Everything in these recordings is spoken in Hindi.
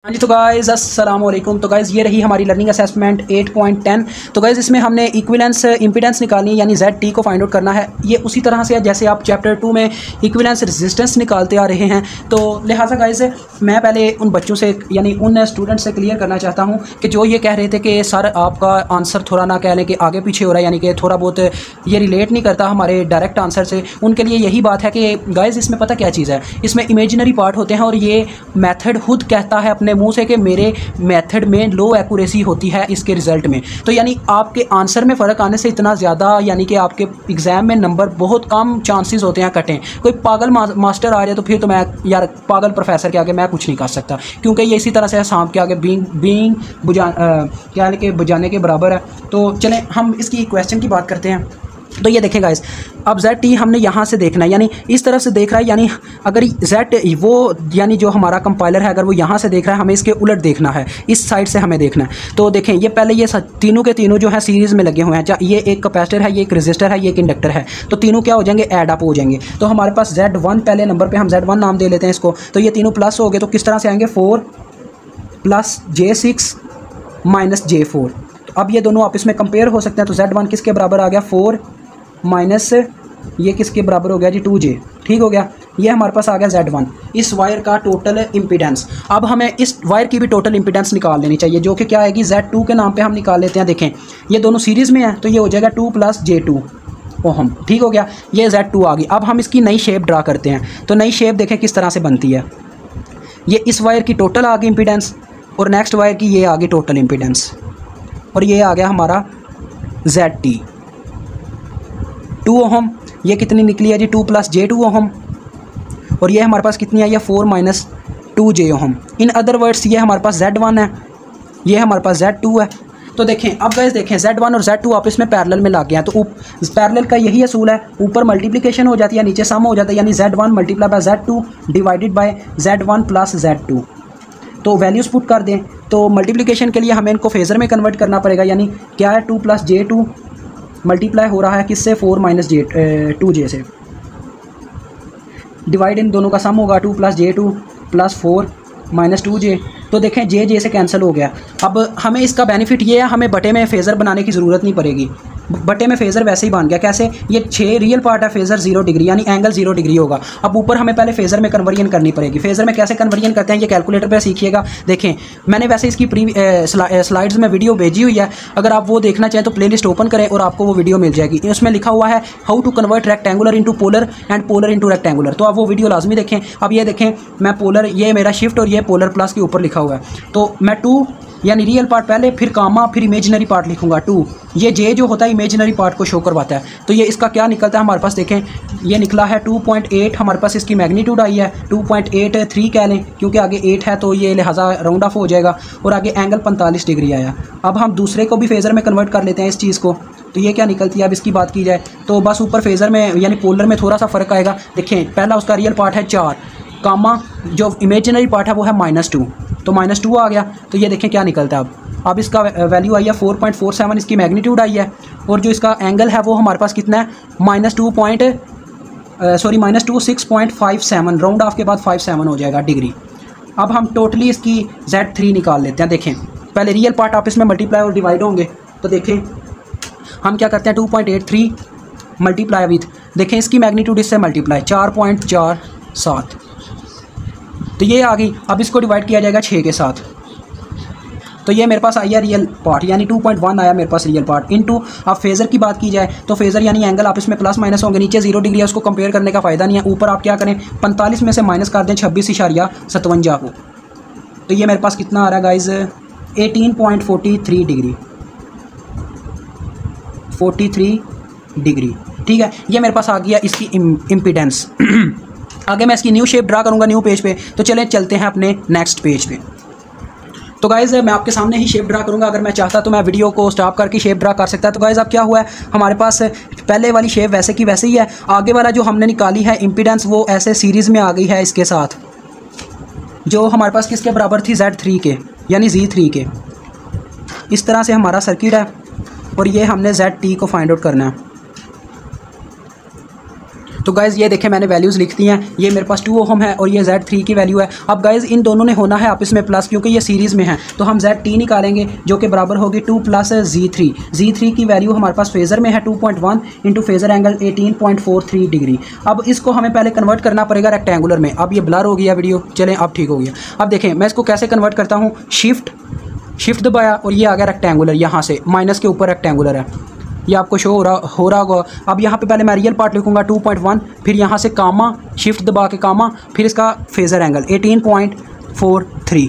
हाँ जी, तो गाइज़ अस्सलाम वालेकुम। तो गाइज़ ये रही हमारी लर्निंग असेसमेंट 8.10। तो गाइज़ इसमें हमने इक्विवेलेंस इंपीडेंस निकालनी है, यानी ZT को फाइंड आउट करना है। ये उसी तरह से है जैसे आप चैप्टर 2 में इक्विवेलेंस रेजिस्टेंस निकालते आ रहे हैं। तो लिहाजा गाइज़ मैं पहले उन बच्चों से यानी उन स्टूडेंट से क्लियर करना चाहता हूँ कि जो ये कह रहे थे कि सर आपका आंसर थोड़ा ना कह लें कि आगे पीछे हो रहा है, यानी कि थोड़ा बहुत ये रिलेट नहीं करता हमारे डायरेक्ट आंसर से। उनके लिए यही बात है कि गाइज़ इसमें पता क्या चीज़ है, इसमें इमेजिनरी पार्ट होते हैं और ये मैथड खुद कहता है अपने मुँह से कि मेरे मेथड में लो एक्यूरेसी होती है इसके रिज़ल्ट में। तो यानी आपके आंसर में फ़र्क आने से इतना ज़्यादा यानी कि आपके एग्ज़ाम में नंबर बहुत कम चांसेस होते हैं कटें। कोई पागल मास्टर आ जाए तो फिर तो मैं यार पागल प्रोफेसर के आगे मैं कुछ नहीं कर सकता, क्योंकि ये इसी तरह से सांप के आगे बीइंग बुझाने के बराबर है। तो चलें हम इसकी क्वेश्चन की बात करते हैं। तो ये देखें गाइस, अब ZT हमने यहाँ से देखना है, यानी इस तरफ से देख रहा है, यानी अगर Z वो यानी जो हमारा कंपाइलर है अगर वो यहाँ से देख रहा है, हमें इसके उलट देखना है, इस साइड से हमें देखना है। तो देखें ये पहले ये तीनों के तीनों जो है सीरीज़ में लगे हुए हैं। ये एक कैपेसिटर है, ये एक रजिस्टर है, ये एक इंडक्टर है। तो तीनों क्या हो जाएंगे, ऐड अप हो जाएंगे। तो हमारे पास Z1 पहले नंबर पर हम Z1 नाम दे लेते हैं इसको। तो ये तीनों प्लस हो गए, तो किस तरह से आएंगे, 4 + J6 - J4। तो अब ये दोनों आपस में कंपेयर हो सकते हैं। तो Z1 किसके बराबर आ गया, 4 माइनस ये किसके बराबर हो गया जी, 2J। ठीक हो गया, ये हमारे पास आ गया Z1, इस वायर का टोटल इम्पीडेंस। अब हमें इस वायर की भी टोटल इम्पीडेंस निकाल लेनी चाहिए, जो कि क्या आएगी, Z2 के नाम पे हम निकाल लेते हैं। देखें ये दोनों सीरीज़ में है तो ये हो जाएगा 2 + J2 ओहम। ठीक हो गया, ये Z2 आ गई। अब हम इसकी नई शेप ड्रा करते हैं। तो नई शेप देखें किस तरह से बनती है। ये इस वायर की टोटल आ गई इम्पीडेंस और नेक्स्ट वायर की ये आ गई टोटल इम्पीडेंस, और ये आ गया हमारा ZT 2 ओहम। ये कितनी निकली है जी, 2 + J2 ओहम। और ये हमारे पास कितनी आई है, 4 - 2J ohm. In other words ये हमारे पास Z1 है, ये हमारे पास Z2 है। तो देखें अब गाइस, देखें Z1 और Z2 आपस में पैरेलल में लग गए हैं। तो पैरेलल का यही असूल है, ऊपर मल्टीप्लिकेशन हो जाती है, नीचे सम हो जाता है, यानी Z1 × Z2 divided by Z1 + Z2। तो वैल्यूज़ पुट कर दें। तो मल्टीप्लिकेशन के लिए हमें इनको फेज़र में कन्वर्ट करना पड़ेगा, यानी क्या है, 2 + J2 मल्टीप्लाई हो रहा है किससे, 4 - 2J से। डिवाइड इन दोनों का सम होगा, 2 + J2 + 4 - 2J। तो देखें J से कैंसिल हो गया। अब हमें इसका बेनिफिट ये है, हमें बटे में फेज़र बनाने की ज़रूरत नहीं पड़ेगी। बटे में फेज़र वैसे ही बन गया। कैसे, ये 6 रियल पार्ट है, फेज़र 0 डिग्री यानी एंगल 0 डिग्री होगा। अब ऊपर हमें पहले फेज़र में कन्वर्जन करनी पड़ेगी। फेज़र में कैसे कन्वर्जन करते हैं ये कैलकुलेटर पे सीखिएगा। देखें मैंने वैसे इसकी स्लाइड्स में वीडियो भेजी हुई है, अगर आप वो देखना चाहें तो प्लेलिस्ट ओपन करें और आपको वो वीडियो मिल जाएगी। उसमें लिखा हुआ है how to convert rectangular into polar and polar into rectangular. तो आप वो वीडियो लाजमी देखें। अब ये देखें, मैं पोलर, ये मेरा शिफ्ट और ये पोलर प्लस के ऊपर लिखा हुआ है। तो मैं 2 यानी रियल पार्ट पहले, फिर कामा, फिर इमेजिनरी पार्ट लिखूंगा 2। ये J जो होता है इमेजिनरी पार्ट को शो करवाता है। तो ये इसका क्या निकलता है हमारे पास, देखें ये निकला है 2.8। हमारे पास इसकी मैग्नीट्यूड आई है 2.83 कह लें, क्योंकि आगे 8 है तो ये लिहाजा राउंड ऑफ हो जाएगा। और आगे एंगल 45 डिग्री आया। अब हम दूसरे को भी फेज़र में कन्वर्ट कर लेते हैं इस चीज़ को। तो ये क्या निकलती है, अब इसकी बात की जाए तो बस ऊपर फेज़र में यानी पोलर में थोड़ा सा फ़र्क आएगा। देखें पहला उसका रियल पार्ट है 4, कामा जो इमेजिनरी पार्ट है वो है -2, तो -2 आ गया। तो ये देखें क्या निकलता है। अब इसका वैल्यू आई है 4.47, इसकी मैग्नीट्यूड आई है। और जो इसका एंगल है वो हमारे पास कितना है, -6.57, राउंड ऑफ के बाद 57 हो जाएगा डिग्री। अब हम टोटली इसकी Z3 निकाल लेते हैं। देखें पहले रियल पार्ट आपस में मल्टीप्लाई और डिवाइड होंगे। तो देखें हम क्या करते हैं, 2.83 मल्टीप्लाई विथ, देखें इसकी मैग्नीट्यूड इससे मल्टीप्लाई 4.47, तो ये आ गई। अब इसको डिवाइड किया जाएगा 6 के साथ। तो ये मेरे पास आई है रियल पार्ट, यानी 2.1 आया मेरे पास रियल पार्ट इनटू। अब फेज़र की बात की जाए तो फेज़र यानी एंगल आप इसमें प्लस माइनस होंगे। नीचे 0 डिग्री है, उसको कंपेयर करने का फ़ायदा नहीं है। ऊपर आप क्या करें, 45 में से माइनस कर दें 26.57 को। तो ये मेरे पास कितना आ रहा है गाइज़, 18.43 डिग्री, 43 डिग्री। ठीक है, ये मेरे पास आ गया इसकी इम्पीडेंस। आगे मैं इसकी न्यू शेप ड्रा करूँगा न्यू पेज पे। तो चलें चलते हैं अपने नेक्स्ट पेज पे। तो गाइज़ मैं आपके सामने ही शेप ड्रा करूँगा। अगर मैं चाहता तो मैं वीडियो को स्टॉप करके शेप ड्रा कर सकता। तो गाइज़ अब क्या हुआ है, हमारे पास पहले वाली शेप वैसे की वैसे ही है। आगे वाला जो हमने निकाली है इम्पीडेंस वो ऐसे सीरीज़ में आ गई है इसके साथ, जो हमारे पास किसके बराबर थी, Z3 के, यानी Z3 के। इस तरह से हमारा सर्किट है और ये हमने ZT को फाइंड आउट करना है। तो गाइज़ ये देखें मैंने वैल्यूज़ लिख दी हैं, ये मेरे पास 2 ओहम है और ये Z3 की वैल्यू है। अब गाइज़ इन दोनों ने होना है आपस में प्लस, क्योंकि ये सीरीज़ में है, तो हम ZT निकालेंगे जो कि बराबर होगी 2 + Z3। Z3 की वैल्यू हमारे पास फेज़र में है 2.1 इंटू फेज़र एंगल 18.43 डिग्री। अब इसको हमें पहले कन्वर्ट करना पड़ेगा रेक्टेंगुलर में। अब ये ब्लर हो गया वीडियो, चलें अब ठीक हो गया। अब देखें मैं इसको कैसे कन्वर्ट करता हूँ, शिफ्ट दबाया और ये आ गया रेक्टेंगुलर, यहाँ से माइनस के ऊपर रेक्टेंगुलर है, ये आपको शो हो रहा होगा। अब यहाँ पे पहले मैं रियल पार्ट लिखूँगा 2.1, फिर यहाँ से कामा, शिफ्ट दबा के कामा, फिर इसका फेज़र एंगल 18.43।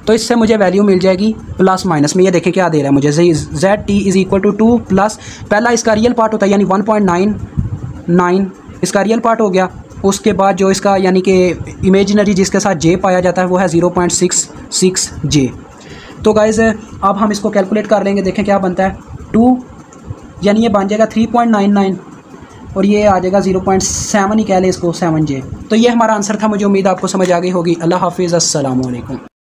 तो इससे मुझे वैल्यू मिल जाएगी प्लस माइनस में। ये देखें क्या दे रहा है मुझे, ZT = 2 प्लस, पहला इसका रियल पार्ट होता है यानी 1.99 इसका रियल पार्ट हो गया। उसके बाद जो इसका यानी कि इमेजिनरी जिसके साथ J पाया जाता है वो है 0.66 J। तो गाइज़ अब हम इसको कैलकुलेट कर लेंगे, देखें क्या बनता है। 2 यानी ये बन जाएगा 3.99 और ये आ जाएगा 0.7 ही कह लें इसको 7 J। तो ये हमारा आंसर था। मुझे उम्मीद आपको समझ आ गई होगी। अल्लाह हाफिज़, अस्सलाम वालेकुम।